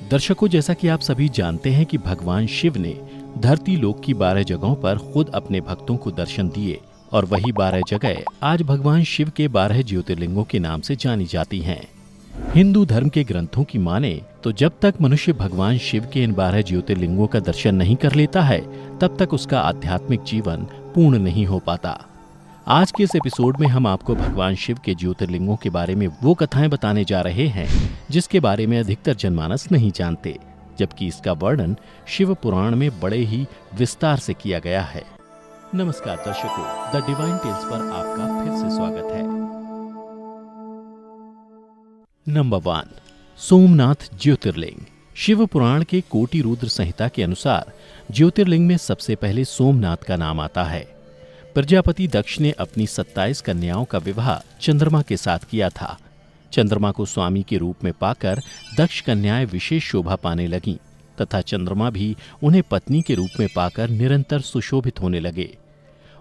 दर्शकों, जैसा कि आप सभी जानते हैं कि भगवान शिव ने धरती लोक की 12 जगहों पर खुद अपने भक्तों को दर्शन दिए और वही 12 जगह आज भगवान शिव के 12 ज्योतिर्लिंगों के नाम से जानी जाती हैं। हिंदू धर्म के ग्रंथों की माने तो जब तक मनुष्य भगवान शिव के इन 12 ज्योतिर्लिंगों का दर्शन नहीं कर लेता है, तब तक उसका आध्यात्मिक जीवन पूर्ण नहीं हो पाता। आज के इस एपिसोड में हम आपको भगवान शिव के ज्योतिर्लिंगों के बारे में वो कथाएं बताने जा रहे हैं जिसके बारे में अधिकतर जनमानस नहीं जानते, जबकि इसका वर्णन शिव पुराण में बड़े ही विस्तार से किया गया है। नमस्कार दर्शकों, द डिवाइन टेल्स पर आपका फिर से स्वागत है। नंबर 1, सोमनाथ ज्योतिर्लिंग। शिव पुराण के कोटि रुद्र संहिता के अनुसार ज्योतिर्लिंग में सबसे पहले सोमनाथ का नाम आता है। प्रजापति दक्ष ने अपनी 27 कन्याओं का विवाह चंद्रमा के साथ किया था। चंद्रमा को स्वामी के रूप में पाकर दक्ष कन्याएं विशेष शोभा पाने लगीं तथा चंद्रमा भी उन्हें पत्नी के रूप में पाकर निरंतर सुशोभित होने लगे।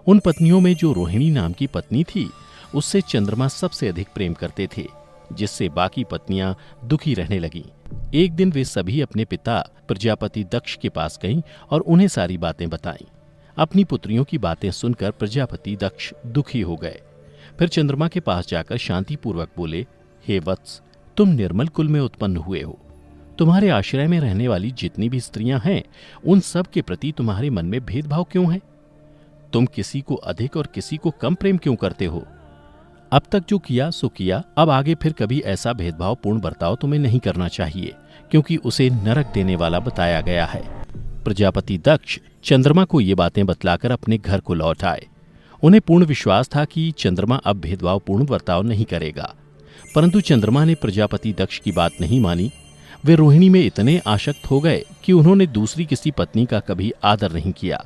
उन पत्नियों में जो रोहिणी नाम की पत्नी थी, उससे चंद्रमा सबसे अधिक प्रेम करते थे, जिससे बाकी पत्नियां दुखी रहने लगीं। एक दिन वे सभी अपने पिता प्रजापति दक्ष के पास गईं और उन्हें सारी बातें बताईं। अपनी पुत्रियों की बातें सुनकर प्रजापति दक्ष दुखी हो गए। फिर चंद्रमा के पास जाकर शांतिपूर्वक बोले, हे वत्स, तुम निर्मल कुल में उत्पन्न हुए हो। तुम्हारे आश्रय में रहने वाली जितनी भी स्त्रियां हैं, उन सब के प्रति तुम्हारे मन में भेदभाव क्यों है? तुम किसी को अधिक और किसी को कम प्रेम क्यों करते हो? अब तक जो किया सो किया, अब आगे फिर कभी ऐसा भेदभावपूर्ण बर्ताव तुम्हें नहीं करना चाहिए, क्योंकि उसे नरक देने वाला बताया गया है। प्रजापति दक्ष चंद्रमा को ये बातें बतलाकर अपने घर को लौट आए। उन्हें पूर्ण विश्वास था कि चंद्रमा अब भेदभावपूर्ण बर्ताव नहीं करेगा, परंतु चंद्रमा ने प्रजापति दक्ष की बात नहीं मानी। वे रोहिणी में इतने आसक्त हो गए कि उन्होंने दूसरी किसी पत्नी का कभी आदर नहीं किया।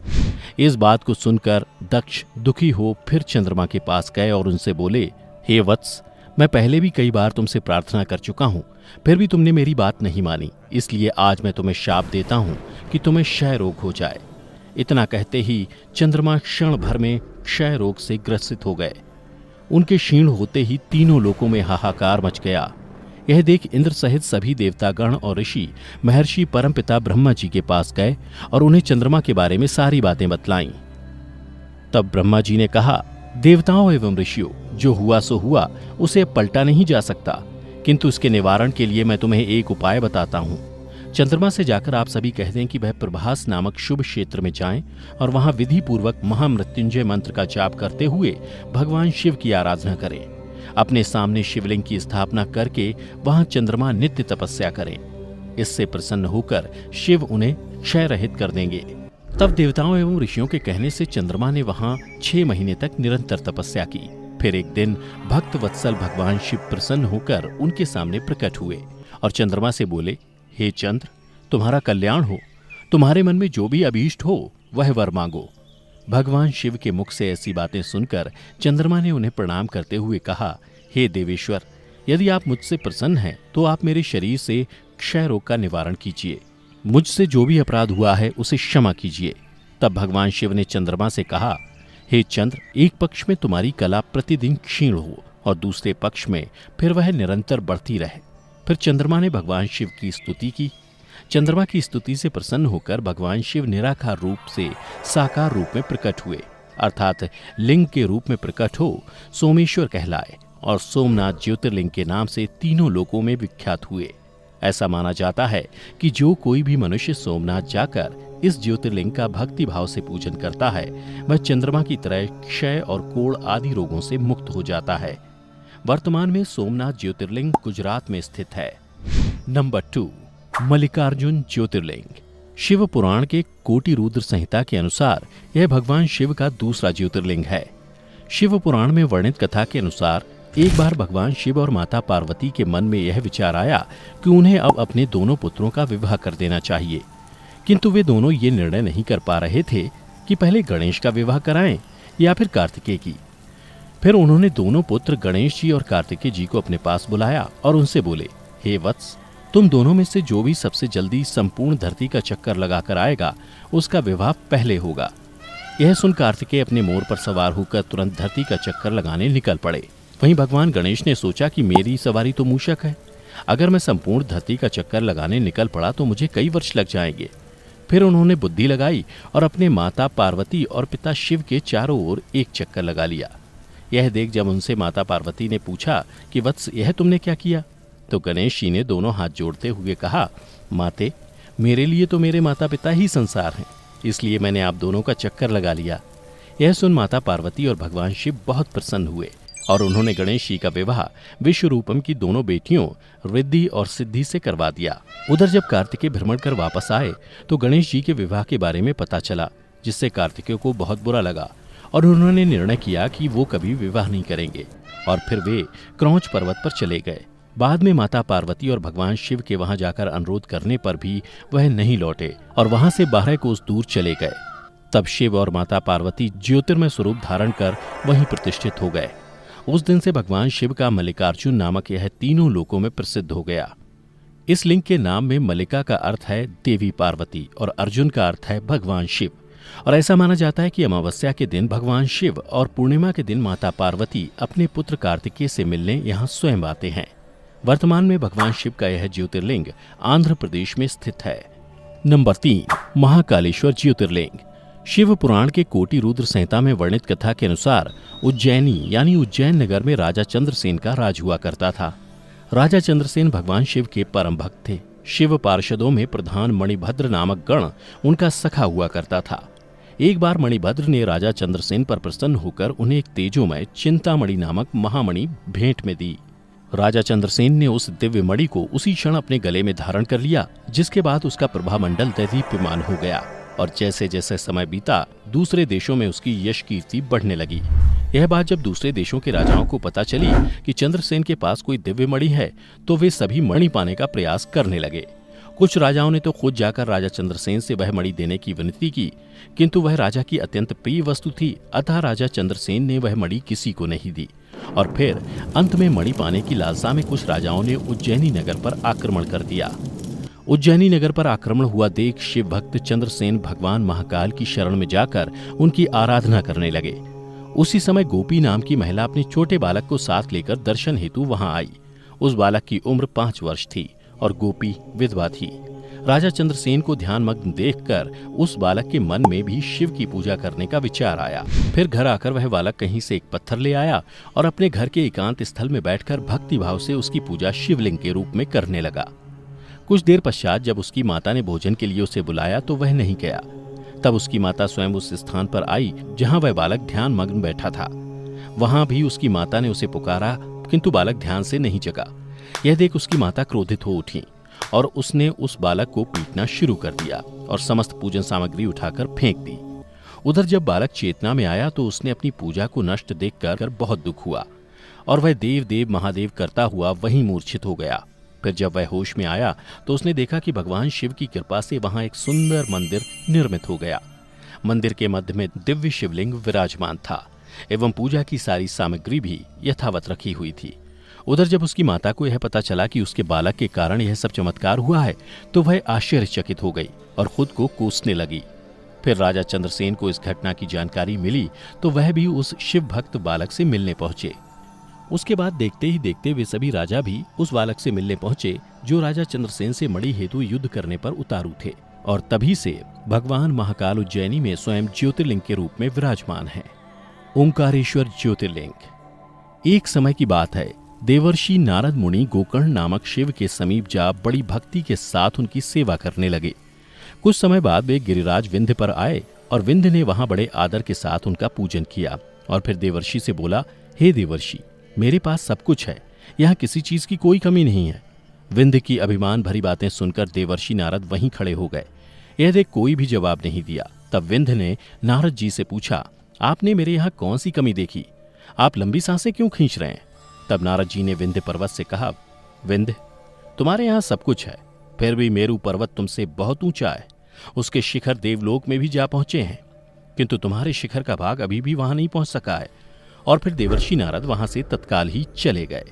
इस बात को सुनकर दक्ष दुखी हो फिर चंद्रमा के पास गए और उनसे बोले, हे वत्स, मैं पहले भी कई बार तुमसे प्रार्थना कर चुका हूँ, फिर भी तुमने मेरी बात नहीं मानी, इसलिए आज मैं तुम्हें शाप देता हूँ कि तुम्हें क्षय रोग हो जाए। इतना कहते ही चंद्रमा क्षण भर में क्षय रोग से ग्रसित हो गए। उनके क्षीण होते ही तीनों लोकों में हाहाकार मच गया। यह देख इंद्र सहित सभी देवतागण और ऋषि महर्षि परमपिता ब्रह्मा जी के पास गए और उन्हें चंद्रमा के बारे में सारी बातें बतलाईं। तब ब्रह्मा जी ने कहा, देवताओं एवं ऋषियों, जो हुआ सो हुआ, उसे अब पलटा नहीं जा सकता, किंतु इसके निवारण के लिए मैं तुम्हें एक उपाय बताता हूँ। चंद्रमा से जाकर आप सभी कह दें कि वह प्रभास नामक शुभ क्षेत्र में जाएं और वहां विधि पूर्वक महामृत्युंजय मंत्र का जाप करते हुए भगवान शिव की आराधना करें। अपने सामने शिवलिंग की स्थापना करके वहां चंद्रमा नित्य तपस्या करें। इससे प्रसन्न होकर शिव उन्हें क्षय रहित कर देंगे। तब देवताओं एवं ऋषियों के कहने से चंद्रमा ने वहां 6 महीने तक निरंतर तपस्या की। फिर एक दिन भक्त वत्सल भगवान शिव प्रसन्न होकर उनके सामने प्रकट हुए और चंद्रमा से बोले, हे चंद्र, तुम्हारा कल्याण हो, तुम्हारे मन में जो भी अभीष्ट हो वह वर मांगो। भगवान शिव के मुख से ऐसी बातें सुनकर चंद्रमा ने उन्हें प्रणाम करते हुए कहा, हे देवेश्वर, यदि आप मुझसे प्रसन्न हैं तो आप मेरे शरीर से क्षय रोग का निवारण कीजिए। मुझसे जो भी अपराध हुआ है उसे क्षमा कीजिए। तब भगवान शिव ने चंद्रमा से कहा, हे चंद्र, एक पक्ष में तुम्हारी कला प्रतिदिन क्षीण हो और दूसरे पक्ष में फिर वह निरंतर बढ़ती रहे। फिर चंद्रमा ने भगवान शिव की स्तुति की। चंद्रमा की स्तुति से प्रसन्न होकर भगवान शिव निराकार रूप से साकार रूप में प्रकट हुए, अर्थात लिंग के रूप में प्रकट हो सोमेश्वर कहलाए और सोमनाथ ज्योतिर्लिंग के नाम से तीनों लोकों में विख्यात हुए। ऐसा माना जाता है कि जो कोई भी मनुष्य सोमनाथ जाकर इस ज्योतिर्लिंग का भक्ति भाव से पूजन करता है, वह चंद्रमा की तरह क्षय और कोढ़ आदि रोगों से मुक्त हो जाता है। वर्तमान में सोमनाथ ज्योतिर्लिंग गुजरात में स्थित है। नंबर 2, मल्लिकार्जुन ज्योतिर्लिंग। शिव पुराण के कोटि रुद्र संहिता के अनुसार यह भगवान शिव का दूसरा ज्योतिर्लिंग है। शिव पुराण में वर्णित कथा के अनुसार एक बार भगवान शिव और माता पार्वती के मन में यह विचार आया कि उन्हें अब अपने दोनों पुत्रों का विवाह कर देना चाहिए, किंतु वे दोनों ये निर्णय नहीं कर पा रहे थे कि पहले गणेश का विवाह कराएं या फिर कार्तिकेय की। फिर उन्होंने दोनों पुत्र गणेश जी और कार्तिकेय जी को अपने पास बुलाया और उनसे बोले, हे वत्स, तुम दोनों में से जो भी सबसे जल्दी संपूर्ण धरती का चक्कर लगाकर आएगा, उसका विवाह पहले होगा। यह सुन कार्तिकेय अपने मोर पर सवार होकर तुरंत धरती का चक्कर लगाने निकल पड़े। वहीं भगवान गणेश ने सोचा कि मेरी सवारी तो मूषक है, अगर मैं संपूर्ण धरती का चक्कर लगाने निकल पड़ा तो मुझे कई वर्ष लग जाएंगे। फिर उन्होंने बुद्धि लगाई और अपने माता पार्वती और पिता शिव के चारों ओर एक चक्कर लगा लिया। यह देख जब उनसे माता पार्वती ने पूछा कि वत्स, यह तुमने क्या किया, तो गणेश जी ने दोनों हाथ जोड़ते हुए कहा, माते, मेरे लिए तो मेरे माता पिता ही संसार हैं, इसलिए मैंने आप दोनों का चक्कर लगा लिया। यह सुन माता पार्वती और भगवान शिव बहुत प्रसन्न हुए और उन्होंने गणेश जी का विवाह विश्वरूपम की दोनों बेटियों रिद्धि और सिद्धि से करवा दिया। उधर जब कार्तिकेय भ्रमण कर वापस आए तो गणेश जी के विवाह के बारे में पता चला, जिससे कार्तिकेय को बहुत बुरा लगा और उन्होंने निर्णय किया कि वो कभी विवाह नहीं करेंगे और फिर वे क्रौंच पर्वत पर चले गए। बाद में माता पार्वती और भगवान शिव के वहां जाकर अनुरोध करने पर भी वह नहीं लौटे और वहां से 12 कोस दूर चले गए। तब शिव और माता पार्वती ज्योतिर्मय स्वरूप धारण कर वहीं प्रतिष्ठित हो गए। उस दिन से भगवान शिव का मल्लिकार्जुन नामक यह तीनों लोकों में प्रसिद्ध हो गया। इस लिंग के नाम में मल्लिका का अर्थ है देवी पार्वती और अर्जुन का अर्थ है भगवान शिव। और ऐसा माना जाता है कि अमावस्या के दिन भगवान शिव और पूर्णिमा के दिन माता पार्वती अपने पुत्र कार्तिकेय से मिलने यहाँ स्वयं आते हैं। वर्तमान में भगवान शिव का यह ज्योतिर्लिंग आंध्र प्रदेश में स्थित है। नंबर 3, महाकालेश्वर ज्योतिर्लिंग। शिव पुराण के कोटि रुद्र संहिता में वर्णित कथा के अनुसार उज्जैनी यानी उज्जैन नगर में राजा चंद्रसेन का राज हुआ करता था। राजा चंद्रसेन भगवान शिव के परम भक्त थे। शिव पार्षदों में प्रधान मणिभद्र नामक गण उनका सखा हुआ करता था। एक बार मणिभद्र ने राजा चंद्रसेन पर प्रसन्न होकर उन्हें एक तेजोमय चिंतामणि नामक महामणि भेंट में दी। राजा चंद्रसेन ने उस दिव्य मणि को उसी क्षण अपने गले में धारण कर लिया, जिसके बाद उसका प्रभामंडल दैदीप्यमान हो गया और जैसे जैसे समय बीता दूसरे देशों में उसकी यश कीर्ति बढ़ने लगी। यह बात जब दूसरे देशों के राजाओं को पता चली कि चंद्रसेन के पास कोई दिव्य मणि है तो वे सभी मणि पाने का प्रयास करने लगे। कुछ राजाओं ने तो खुद जाकर राजा चंद्रसेन से वह मणि देने की विनती की, किंतु वह राजा की अत्यंत प्रिय वस्तु थी, अतः राजा चंद्रसेन ने वह मणि किसी को नहीं दी। और फिर अंत में मणि पाने की लालसा में कुछ राजाओं ने उज्जैनी नगर पर आक्रमण कर दिया। उज्जैनी नगर पर आक्रमण हुआ देख शिव भक्त चंद्रसेन भगवान महाकाल की शरण में जाकर उनकी आराधना करने लगे। उसी समय गोपी नाम की महिला अपने छोटे बालक को साथ लेकर दर्शन हेतु वहां आई। उस बालक की उम्र 5 वर्ष थी और गोपी विधवा थी। राजा चंद्रसेन को ध्यानमग्न देखकर उस बालक के मन में भी शिव की पूजा करने का विचार आया। फिर घर आकर वह बालक कहीं से एक पत्थर ले आया और अपने घर के एकांत स्थल में बैठकर भक्ति भाव से उसकी पूजा शिवलिंग के रूप में करने लगा। कुछ देर पश्चात जब उसकी माता ने भोजन के लिए उसे बुलाया तो वह नहीं गया। तब उसकी माता स्वयं उस स्थान पर आई जहां वह बालक ध्यान मग्न बैठा था। वहां भी उसकी माता ने उसे पुकारा, किंतु बालक ध्यान से नहीं जगा। यह देख उसकी माता क्रोधित हो उठी और उसने उस बालक को पीटना शुरू कर दिया और समस्त पूजन सामग्री उठाकर फेंक दी। उधर जब बालक चेतना में आया तो उसने अपनी पूजा को नष्ट देखकर बहुत दुख हुआ और वह देव देव महादेव करता हुआ वहीं मूर्छित हो गया। फिर जब वह होश में आया तो उसने देखा कि भगवान शिव की कृपा से वहां एक सुंदर मंदिर निर्मित हो गया। मंदिर के मध्य में दिव्य शिवलिंग विराजमान था एवं पूजा की सारी सामग्री भी यथावत रखी हुई थी। उधर जब उसकी माता को यह पता चला कि उसके बालक के कारण यह सब चमत्कार हुआ है तो वह आश्चर्यचकित हो गई और खुद को कोसने लगी। फिर राजा चंद्रसेन को इस घटना की जानकारी मिली तो वह भी उस शिव भक्त बालक से मिलने पहुंचे। उसके बाद देखते ही देखते वे सभी राजा भी उस बालक से मिलने पहुंचे जो राजा चंद्रसेन से मणि हेतु युद्ध करने पर उतारू थे। और तभी से भगवान महाकाल उज्जैनी में स्वयं ज्योतिर्लिंग के रूप में विराजमान है। ओंकारेश्वर ज्योतिर्लिंग। एक समय की बात है, देवर्षि नारद मुनि गोकर्ण नामक शिव के समीप जा बड़ी भक्ति के साथ उनकी सेवा करने लगे। कुछ समय बाद वे गिरिराज विंध्य पर आए और विंध्य ने वहां बड़े आदर के साथ उनका पूजन किया और फिर देवर्षि से बोला, हे देवर्षि, मेरे पास सब कुछ है, यहाँ किसी चीज की कोई कमी नहीं है। विंध्य की अभिमान भरी बातें सुनकर देवर्षि नारद वहीं खड़े हो गए। यह देख कोई भी जवाब नहीं दिया। तब विंध्य ने नारद जी से पूछा, आपने मेरे यहाँ कौन सी कमी देखी? आप लंबी सांसें क्यों खींच रहे हैं? तब नारद जी ने विंध्य पर्वत से कहा, विंध्य, तुम्हारे यहाँ सब कुछ है, फिर भी मेरू पर्वत तुमसे बहुत ऊंचा है। उसके शिखर देवलोक में भी जा पहुंचे हैं, किंतु तुम्हारे शिखर का भाग अभी भी वहां नहीं पहुंच सका है। और फिर देवर्षि नारद वहां से तत्काल ही चले गए।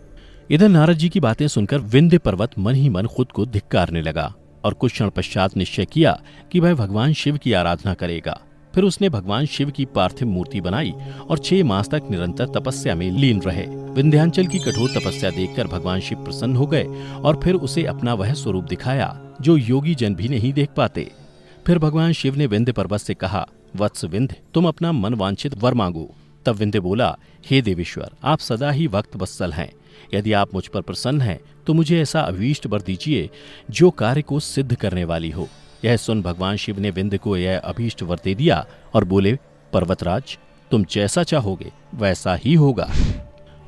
इधर नारद जी की बातें सुनकर विंध्य पर्वत मन ही मन खुद को धिक्कारने लगा और कुछ क्षण पश्चात निश्चय किया कि वह भगवान शिव की आराधना करेगा। फिर उसने भगवान शिव की पार्थिव मूर्ति बनाई और 6 मास तक निरंतर तपस्या में लीन रहे। विंध्याचल की कठोर तपस्या देखकर भगवान शिव प्रसन्न हो गए और फिर उसे अपना वह स्वरूप दिखाया जो योगी जन भी नहीं देख पाते। फिर भगवान शिव ने विंध्य पर्वत से कहा, वत्स विंध्य, तुम अपना मन वांछित वर मांगो। तब विंध्य बोला, हे देवेश्वर, आप सदा ही भक्त वत्सल हैं। यदि आप मुझ पर प्रसन्न हैं तो मुझे ऐसा अभीष्ट वर दीजिए जो कार्य को सिद्ध करने वाली हो। यह सुन भगवान शिव ने विंध्य को यह अभीष्ट वर दे दिया और बोले, पर्वतराज, तुम जैसा चाहोगे वैसा ही होगा।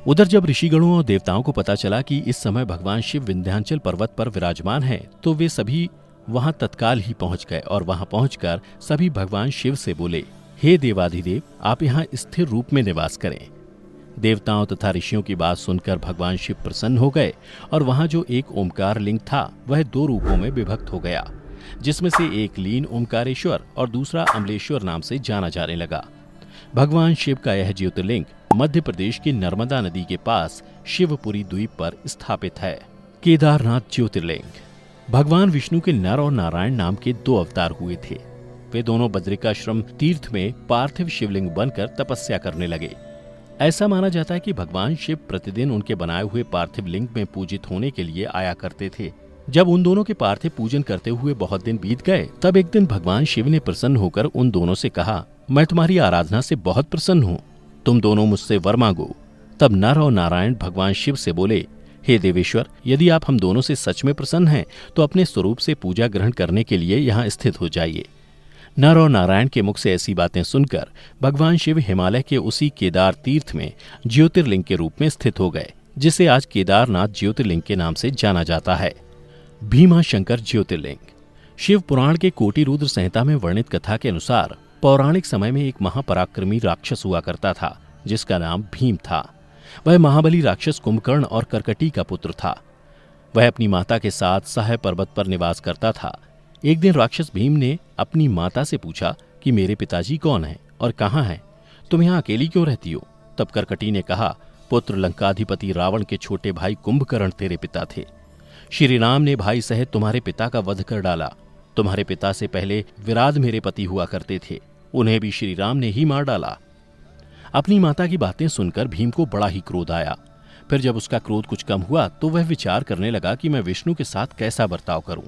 उधर जब ऋषिगणों और देवताओं को पता चला कि इस समय भगवान शिव विंध्याचल पर्वत पर विराजमान हैं, तो वे सभी वहां तत्काल ही पहुंच गए और वहां पहुंचकर सभी भगवान शिव से बोले, हे देवाधिदेव, आप यहाँ स्थिर रूप में निवास करें। देवताओं तथा ऋषियों की बात सुनकर भगवान शिव प्रसन्न हो गए और वहां जो एक ओमकार लिंग था वह 2 रूपों में विभक्त हो गया, जिसमें से एक लीन ओमकारेश्वर और दूसरा अमलेश्वर नाम से जाना जाने लगा। भगवान शिव का यह ज्योतिर्लिंग मध्य प्रदेश की नर्मदा नदी के पास शिवपुरी द्वीप पर स्थापित है। केदारनाथ ज्योतिर्लिंग। भगवान विष्णु के नर और नारायण नाम के 2 अवतार हुए थे। वे दोनों बद्रिकाश्रम तीर्थ में पार्थिव शिवलिंग बनकर तपस्या करने लगे। ऐसा माना जाता है कि भगवान शिव प्रतिदिन उनके बनाए हुए पार्थिव लिंग में पूजित होने के लिए आया करते थे। जब उन दोनों के पार्थिव पूजन करते हुए बहुत दिन बीत गए, तब एक दिन भगवान शिव ने प्रसन्न होकर उन दोनों से कहा, मैं तुम्हारी आराधना से बहुत प्रसन्न हूँ, तुम दोनों मुझसे वर मांगो। तब नर और नारायण भगवान शिव से बोले, हे देवेश्वर, यदि आप हम दोनों से सच में प्रसन्न हैं तो अपने स्वरूप से पूजा ग्रहण करने के लिए यहाँ स्थित हो जाइए। नर और नारायण के मुख से ऐसी बातें सुनकर भगवान शिव हिमालय के उसी केदार तीर्थ में ज्योतिर्लिंग के रूप में स्थित हो गए, जिसे आज केदारनाथ ज्योतिर्लिंग के नाम से जाना जाता है। भीमाशंकर ज्योतिर्लिंग। शिव पुराण के कोटि रुद्र संहिता में वर्णित कथा के अनुसार पौराणिक समय में एक महापराक्रमी राक्षस हुआ करता था, जिसका नाम भीम था। वह महाबली राक्षस कुंभकर्ण और करकटी का पुत्र था। वह अपनी माता के साथ सहाय पर्वत पर निवास करता था। एक दिन राक्षस भीम ने अपनी माता से पूछा कि मेरे पिताजी कौन हैं और कहाँ हैं? तुम यहाँ अकेली क्यों रहती हो? तब करकटी ने कहा, पुत्र, लंकाधिपति रावण के छोटे भाई कुंभकर्ण तेरे पिता थे। श्री राम ने भाई सहित तुम्हारे पिता का वध कर डाला। तुम्हारे पिता से पहले विराध मेरे पति हुआ करते थे, उन्हें भी श्री राम ने ही मार डाला। अपनी माता की बातें सुनकर भीम को बड़ा ही क्रोध आया। फिर जब उसका क्रोध कुछ कम हुआ तो वह विचार करने लगा कि मैं विष्णु के साथ कैसा बर्ताव करूं।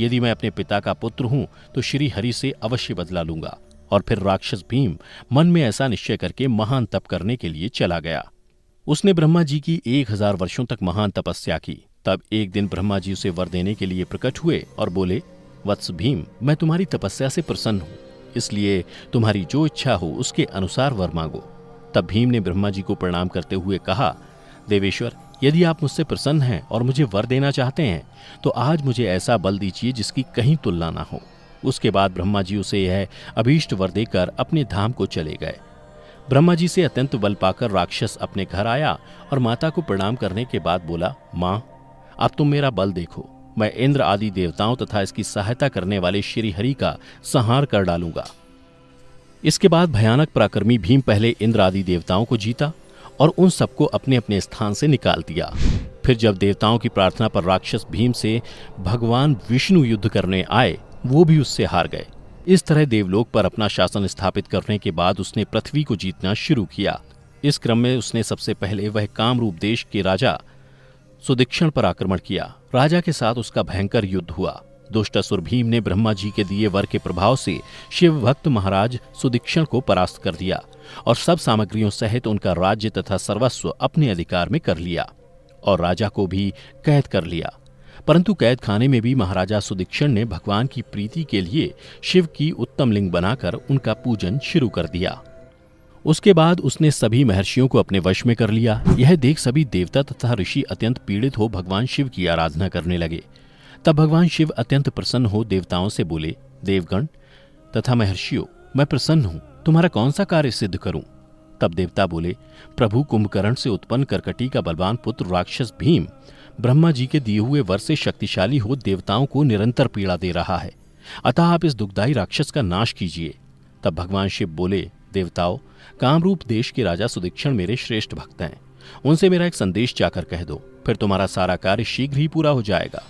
यदि मैं अपने पिता का पुत्र हूं तो श्री हरि से अवश्य बदला लूंगा। और फिर राक्षस भीम मन में ऐसा निश्चय करके महान तप करने के लिए चला गया। उसने ब्रह्मा जी की 1000 वर्षों तक महान तपस्या की। तब एक दिन ब्रह्मा जी उसे वर देने के लिए प्रकट हुए और बोले, वत्स भीम, मैं तुम्हारी तपस्या से प्रसन्न हूँ, इसलिए तुम्हारी जो इच्छा हो उसके अनुसार वर मांगो। तब भीम ने ब्रह्मा जी को प्रणाम करते हुए कहा, देवेश्वर, यदि आप मुझसे प्रसन्न हैं और मुझे वर देना चाहते हैं तो आज मुझे ऐसा बल दीजिए जिसकी कहीं तुलना ना हो। उसके बाद ब्रह्मा जी उसे यह अभीष्ट वर देकर अपने धाम को चले गए। ब्रह्मा जी से अत्यंत बल पाकर राक्षस अपने घर आया और माता को प्रणाम करने के बाद बोला, माँ, अब तुम मेरा बल देखो। मैं इंद्र आदि देवताओं तथा इसकी सहायता करने वाले श्री हरि का संहार कर डालूंगा। इसके बाद भयानक पराक्रमी भीम पहले इंद्र आदि देवताओं को जीता और उन सबको अपने अपने स्थान से निकाल दिया। फिर जब देवताओं की प्रार्थना पर राक्षस भीम से भगवान विष्णु युद्ध करने आए, वो भी उससे हार गए। इस तरह देवलोक पर अपना शासन स्थापित करने के बाद उसने पृथ्वी को जीतना शुरू किया। इस क्रम में उसने सबसे पहले वह कामरूप देश के राजा सुदीक्षण पर आक्रमण किया। राजा के साथ उसका भयंकर युद्ध हुआ। दुष्टासुर भीम ने ब्रह्मा जी के दिए वर के प्रभाव से शिव भक्त महाराज सुदीक्षण को परास्त कर दिया और सब सामग्रियों सहित उनका राज्य तथा सर्वस्व अपने अधिकार में कर लिया और राजा को भी कैद कर लिया। परंतु कैद खाने में भी महाराजा सुदीक्षण ने भगवान की प्रीति के लिए शिव की उत्तम लिंग बनाकर उनका पूजन शुरू कर दिया। उसके बाद उसने सभी महर्षियों को अपने वश में कर लिया। यह देख सभी देवता तथा ऋषि अत्यंत पीड़ित हो भगवान शिव की आराधना करने लगे। तब भगवान शिव अत्यंत प्रसन्न हो देवताओं से बोले, देवगण तथा महर्षियों, मैं प्रसन्न हूँ, तुम्हारा कौन सा कार्य सिद्ध करूं? तब देवता बोले, प्रभु, कुंभकर्ण से उत्पन्न करकटी का बलवान पुत्र राक्षस भीम ब्रह्मा जी के दिए हुए वर से शक्तिशाली हो देवताओं को निरंतर पीड़ा दे रहा है, अतः आप इस दुखदायी राक्षस का नाश कीजिए। तब भगवान शिव बोले, देवताओं, कामरूप देश के राजा सुदीक्षण मेरे श्रेष्ठ भक्त हैं, उनसे मेरा एक संदेश जाकर कह दो, फिर तुम्हारा सारा कार्य शीघ्र ही पूरा हो जाएगा।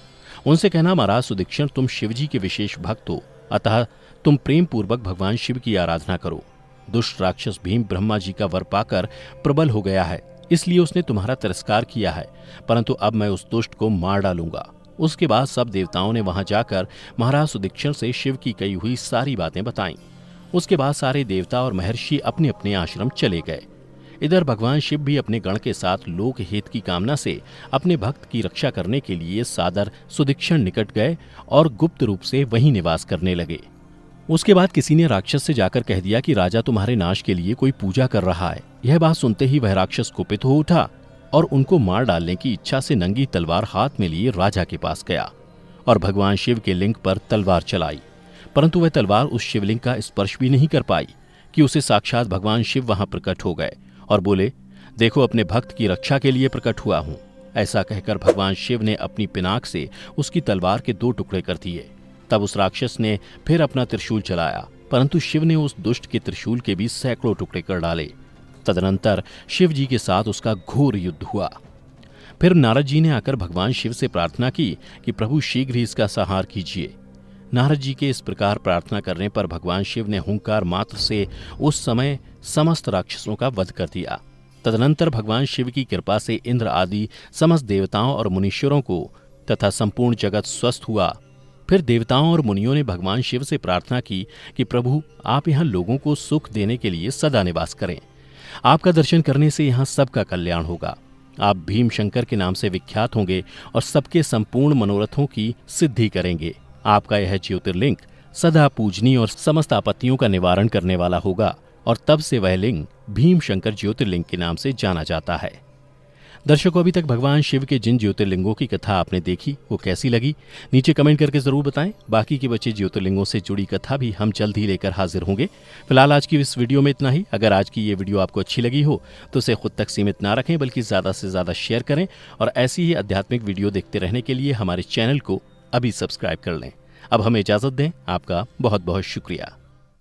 उनसे कहना, महाराज सुदीक्षण, तुम शिवजी के विशेष भक्त हो, अतः तुम प्रेम पूर्वक भगवान शिव की आराधना करो। दुष्ट राक्षस भीम ब्रह्मा जी का वर पाकर प्रबल हो गया है, इसलिए उसने तुम्हारा तिरस्कार किया है, परंतु अब मैं उस दुष्ट को मार डालूंगा। उसके बाद सब देवताओं ने वहां जाकर महाराज सुदीक्षण से शिव की कही हुई सारी बातें बताईं। उसके बाद सारे देवता और महर्षि अपने अपने आश्रम चले गए। इधर भगवान शिव भी अपने गण के साथ लोक हित की कामना से अपने भक्त की रक्षा करने के लिए सादर सुदीक्षण निकट गए और गुप्त रूप से वहीं निवास करने लगे। उसके बाद किसी ने राक्षस से जाकर कह दिया कि राजा तुम्हारे नाश के लिए कोई पूजा कर रहा है। यह बात सुनते ही वह राक्षस कुपित हो उठा और उनको मार डालने की इच्छा से नंगी तलवार हाथ में लिए राजा के पास गया और भगवान शिव के लिंग पर तलवार चलाई, परंतु वह तलवार उस शिवलिंग का स्पर्श भी नहीं कर पाई कि उसे साक्षात भगवान शिव वहां प्रकट हो गए और बोले, देखो अपने भक्त की रक्षा के लिए प्रकट हुआ हूं। ऐसा कहकर भगवान शिव ने अपनी पिनाक से उसकी तलवार के 2 टुकड़े कर दिए। तब उस राक्षस ने फिर अपना त्रिशूल चलाया, परंतु शिव ने उस दुष्ट के त्रिशूल के भी सैकड़ों टुकड़े कर डाले। तदनंतर शिव जी के साथ उसका घोर युद्ध हुआ। फिर नारद जी ने आकर भगवान शिव से प्रार्थना की कि प्रभु शीघ्र ही इसका संहार कीजिए। नारद जी के इस प्रकार प्रार्थना करने पर भगवान शिव ने हुंकार मात्र से उस समय समस्त राक्षसों का वध कर दिया। तदनंतर भगवान शिव की कृपा से इंद्र आदि समस्त देवताओं और मुनीश्वरों को तथा संपूर्ण जगत स्वस्थ हुआ। फिर देवताओं और मुनियों ने भगवान शिव से प्रार्थना की कि प्रभु आप यहाँ लोगों को सुख देने के लिए सदा निवास करें। आपका दर्शन करने से यहाँ सबका कल्याण होगा। आप भीम शंकर के नाम से विख्यात होंगे और सबके संपूर्ण मनोरथों की सिद्धि करेंगे। आपका यह ज्योतिर्लिंग सदा पूजनीय और समस्त आपत्तियों का निवारण करने वाला होगा और तब से वह लिंग भीम शंकर ज्योतिर्लिंग के नाम से जाना जाता है। दर्शकों, अभी तक भगवान शिव के जिन ज्योतिर्लिंगों की कथा आपने देखी वो कैसी लगी, नीचे कमेंट करके जरूर बताएं। बाकी के बचे ज्योतिर्लिंगों से जुड़ी कथा भी हम जल्द ही लेकर हाजिर होंगे। फिलहाल आज की इस वीडियो में इतना ही। अगर आज की ये वीडियो आपको अच्छी लगी हो तो उसे खुद तक सीमित ना रखें, बल्कि ज्यादा से ज्यादा शेयर करें और ऐसी ही आध्यात्मिक वीडियो देखते रहने के लिए हमारे चैनल को अभी सब्सक्राइब कर लें। अब हमें इजाजत दें। आपका बहुत बहुत शुक्रिया।